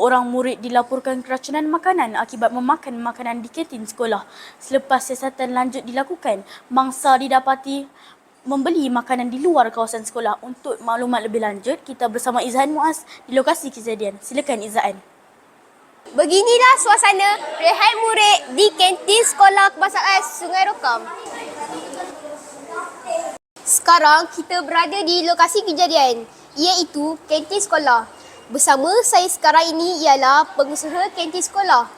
seorang murid dilaporkan keracunan makanan akibat memakan makanan di kantin sekolah. Selepas siasatan lanjut dilakukan, mangsa didapati membeli makanan di luar kawasan sekolah. Untuk maklumat lebih lanjut, kita bersama Izhan Muaz di lokasi kejadian. Silakan Izhan. Beginilah suasana rehat murid di kantin sekolah kebangsaan Sungai Rokam. Sekarang kita berada di lokasi kejadian, iaitu kantin sekolah. Bersama saya sekarang ini ialah pengusaha kantin sekolah.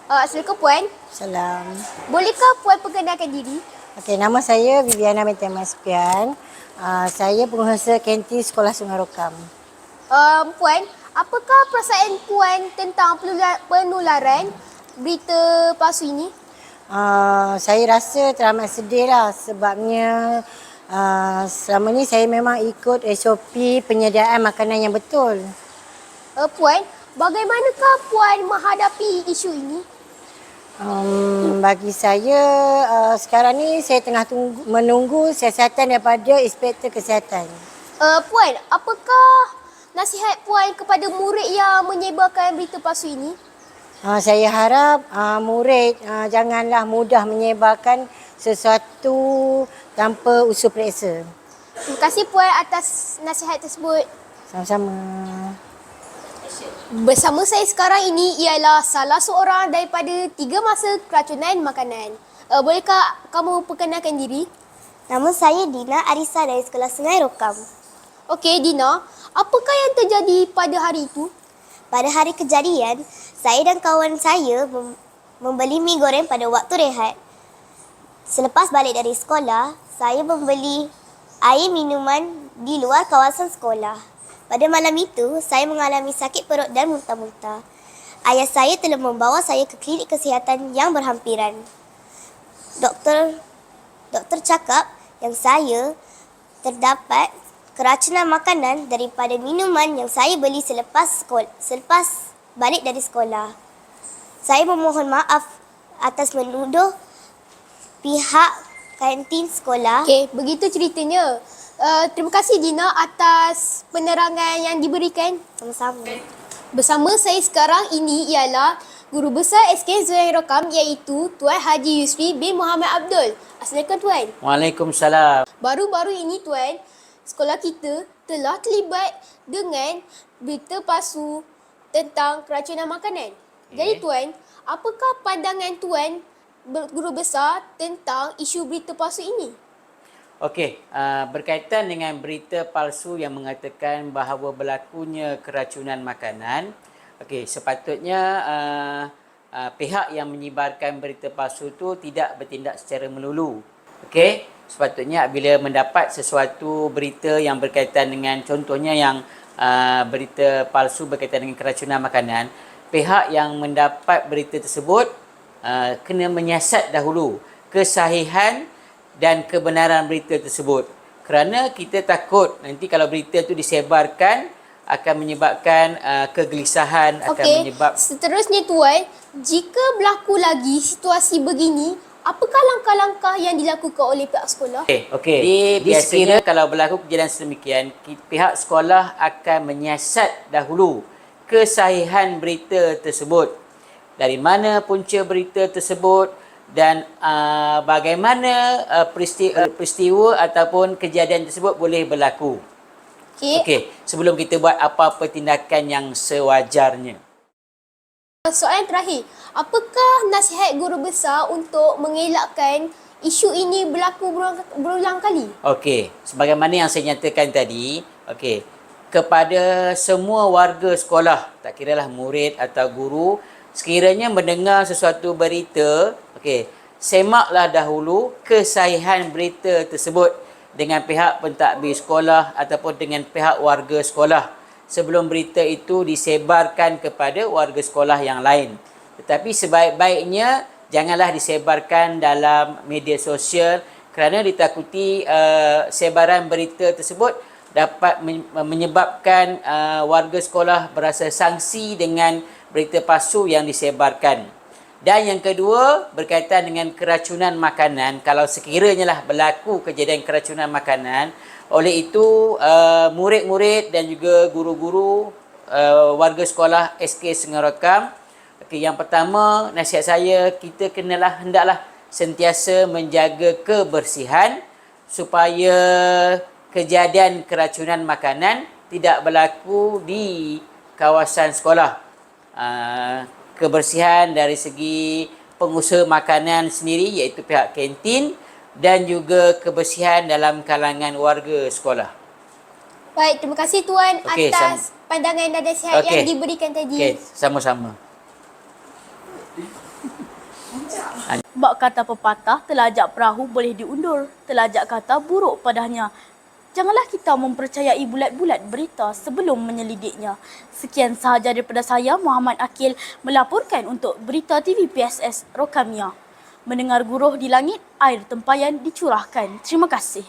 Assalamualaikum Puan. Salam. Bolehkah Puan perkenalkan diri? Okey, nama saya Viviana Metamaspian. Saya pengusaha kantin sekolah Sungai Rokam. Puan, apakah perasaan Puan tentang penularan berita palsu ini? Saya rasa teramat sedih lah sebabnya selama ni saya memang ikut SOP penyediaan makanan yang betul. Puan, bagaimanakah Puan menghadapi isu ini? Bagi saya sekarang ni saya tengah menunggu siasatan daripada Inspektor Kesihatan. Puan, apakah nasihat Puan kepada murid yang menyebarkan berita palsu ini? Saya harap murid janganlah mudah menyebarkan sesuatu tanpa usul periksa. Terima kasih Puan atas nasihat tersebut. Sama-sama. Bersama saya sekarang ini ialah salah seorang daripada 3 masa keracunan makanan. Bolehkah kamu perkenalkan diri? Nama saya Dina Arisa dari Sekolah Sungai Rokam. Okey Dina, apakah yang terjadi pada hari itu? Pada hari kejadian, saya dan kawan saya membeli mi goreng pada waktu rehat. Selepas balik dari sekolah, saya membeli air minuman di luar kawasan sekolah. Pada malam itu, saya mengalami sakit perut dan muntah-muntah. Ayah saya telah membawa saya ke klinik kesihatan yang berhampiran. Doktor cakap yang saya terdapat keracunan makanan daripada minuman yang saya beli selepas balik dari sekolah. Saya memohon maaf atas menuduh pihak kantin sekolah. Okey, begitu ceritanya. Terima kasih Dina atas penerangan yang diberikan. Sama-sama. Bersama saya sekarang ini ialah Guru Besar SK Sungai Rokam iaitu Tuan Haji Yusri bin Muhammad Abdul. Assalamualaikum Tuan. Waalaikumsalam. Baru-baru ini Tuan, sekolah kita telah terlibat dengan berita palsu tentang keracunan makanan. Jadi Tuan, apakah pandangan Tuan Guru Besar tentang isu berita palsu ini? Okey, berkaitan dengan berita palsu yang mengatakan bahawa berlakunya keracunan makanan, okey, sepatutnya pihak yang menyebarkan berita palsu itu tidak bertindak secara melulu. Okey, sepatutnya bila mendapat sesuatu berita yang berkaitan dengan, contohnya yang berita palsu berkaitan dengan keracunan makanan, pihak yang mendapat berita tersebut kena menyiasat dahulu kesahihan dan kebenaran berita tersebut. Kerana kita takut nanti kalau berita itu disebarkan akan menyebabkan kegelisahan, akan menyebabkan... Seterusnya Tuan, jika berlaku lagi situasi begini, apakah langkah-langkah yang dilakukan oleh pihak sekolah? Okey. Biasanya kalau berlaku kejadian sedemikian, pihak sekolah akan menyiasat dahulu kesahihan berita tersebut. Dari mana punca berita tersebut dan bagaimana peristiwa ataupun kejadian tersebut boleh berlaku. Okey, sebelum kita buat apa-apa tindakan yang sewajarnya. Soalan terakhir, apakah nasihat Guru Besar untuk mengelakkan isu ini berlaku berulang kali? Okey, sebagaimana yang saya nyatakan tadi, okey, kepada semua warga sekolah, tak kiralah murid atau guru, sekiranya mendengar sesuatu berita, okey, semaklah dahulu kesahihan berita tersebut dengan pihak pentadbir sekolah ataupun dengan pihak warga sekolah sebelum berita itu disebarkan kepada warga sekolah yang lain. Tetapi sebaik-baiknya janganlah disebarkan dalam media sosial kerana ditakuti sebaran berita tersebut dapat menyebabkan warga sekolah berasa sangsi dengan berita palsu yang disebarkan. Dan yang kedua, berkaitan dengan keracunan makanan, kalau sekiranya lah berlaku kejadian keracunan makanan, oleh itu murid-murid dan juga guru-guru warga sekolah SK Sengerakam. Okey, yang pertama nasihat saya, kita hendaklah sentiasa menjaga kebersihan supaya kejadian keracunan makanan tidak berlaku di kawasan sekolah. Kebersihan dari segi pengusaha makanan sendiri iaitu pihak kantin dan juga kebersihan dalam kalangan warga sekolah. Baik, terima kasih Tuan Okey, atas pandangan dan nasihat yang Okey. diberikan tadi. Okey, sama-sama. Bak kata pepatah, telajak perahu boleh diundur, telajak kata buruk padanya. Janganlah kita mempercayai bulat-bulat berita sebelum menyelidiknya. Sekian sahaja daripada saya, Muhammad Akil, melaporkan untuk Berita TV PSS Rokamia. Mendengar guruh di langit, air tempayan dicurahkan. Terima kasih.